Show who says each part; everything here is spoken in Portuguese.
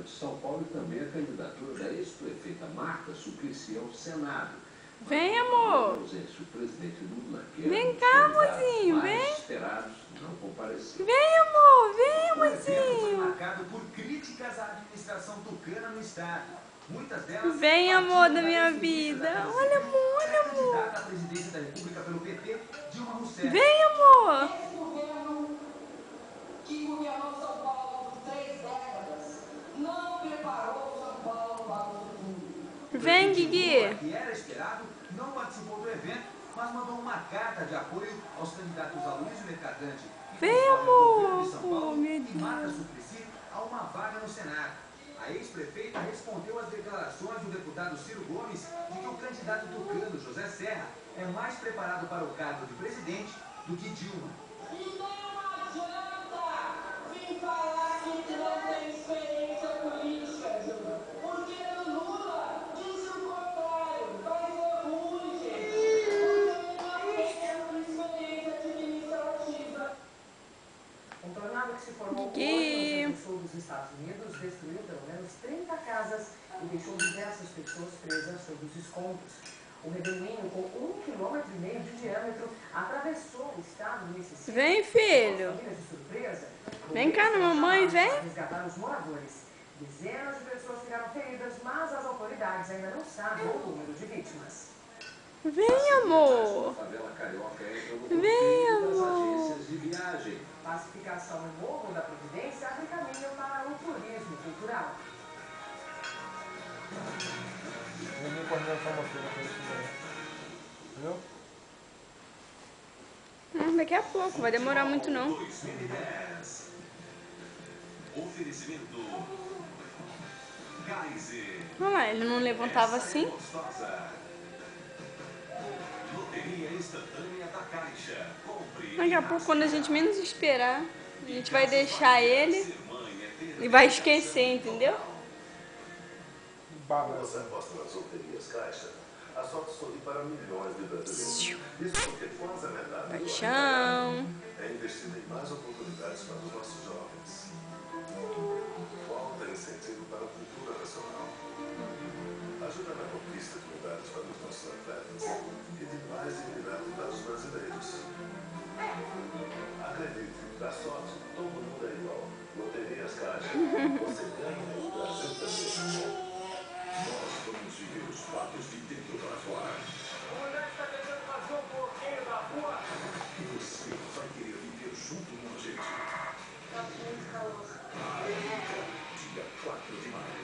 Speaker 1: de São Paulo e também a candidatura da ex-prefeita Marta Suplicy ao Senado.
Speaker 2: Vem, amor.
Speaker 1: O presidente Lula quer
Speaker 2: Vem cá, amorzinho,
Speaker 1: mais
Speaker 2: vem.
Speaker 1: esperados não compareceram.
Speaker 2: Vem, amor, vem,
Speaker 3: O evento foi
Speaker 2: amorzinho.
Speaker 3: marcado por críticas à administração tucana no estado. Muitas delas
Speaker 2: Vem, amor da
Speaker 3: partindo
Speaker 2: minha
Speaker 3: da
Speaker 2: vida.
Speaker 3: ex-ministra da
Speaker 2: Olha, amor, olha,
Speaker 3: Casa Civil,
Speaker 2: amor.
Speaker 3: candidata à presidência da República pelo PT, Dilma Rousseff.
Speaker 2: Vem, amor.
Speaker 4: Esse governo que governou São Paulo por 3 décadas não preparou São Paulo para o futuro.
Speaker 2: Vem,
Speaker 3: Lula,
Speaker 2: Guigui.
Speaker 3: que era esperado, não participou do evento, mas mandou uma carta de apoio aos candidatos Aloysio Mercadante, que
Speaker 2: Vem,
Speaker 3: concorre ao governo
Speaker 2: amor.
Speaker 3: de São Paulo,
Speaker 2: Oh, meu
Speaker 3: e Marta
Speaker 2: Deus.
Speaker 3: Suplicy a uma vaga no Senado. A ex-prefeita respondeu às declarações do deputado Ciro Gomes de que o candidato tucano José Serra é mais preparado para o cargo de presidente do que Dilma.
Speaker 4: E não adianta vir falar que não tem experiência política, Dilma. Porque o Lula disse o contrário. Vai ser ruim, gente. Porque ele não tem experiência administrativa. Um tornado que se formou hoje no sul dos Estados Unidos destruiu pelo menos 30 casas e deixou diversas pessoas presas sob os escombros. O redemoinho, com 1,5 km de diâmetro, atravessou o estado do Mississippi.
Speaker 2: Vem, filho.
Speaker 4: De surpresa,
Speaker 2: Vem cá na mamãe, vem.
Speaker 4: para resgatar os moradores. Dezenas de pessoas ficaram feridas, mas as autoridades ainda não sabem o número de vítimas.
Speaker 2: Vem, amor.
Speaker 1: A favela carioca entra no
Speaker 2: Vem,
Speaker 1: conflito das
Speaker 2: amor.
Speaker 1: agências de viagem.
Speaker 4: Pacificação no Morro da Providência abre caminho para o turismo cultural.
Speaker 5: Ninguém coordenação motora com isso daí. Entendeu?
Speaker 2: Daqui a pouco, vai demorar muito não.
Speaker 6: 2010. Oferecimento Kaiser.
Speaker 2: Olha lá, ele não levantava assim.
Speaker 6: Gostosa. Loteria instantânea da Caixa. Compre.
Speaker 2: Daqui a pouco, quando a gente menos esperar, a gente vai deixar ele
Speaker 6: Ser mãe é ter
Speaker 2: e vai esquecer, entendeu?
Speaker 5: Bala.
Speaker 7: Você aposta nas loterias Caixa, a sorte sorri para milhões de brasileiros. Isso porque quase a metade do
Speaker 2: Paixão.
Speaker 7: é investida em mais oportunidades para os nossos jovens. Falta incentivo para a cultura nacional. Ajuda na conquista de medalhas para os nossos atletas e de mais dignidade para os brasileiros. Acredite, da sorte todo mundo é igual. Loterias Caixa, você ganha e o Brasil também.
Speaker 6: Nós vamos viver os fatos de dentro para fora.
Speaker 3: O moleque está tentando fazer um bloqueio na rua.
Speaker 6: E você vai querer viver junto com a gente.
Speaker 4: Tá muito calor.
Speaker 6: Dia 4 de maio.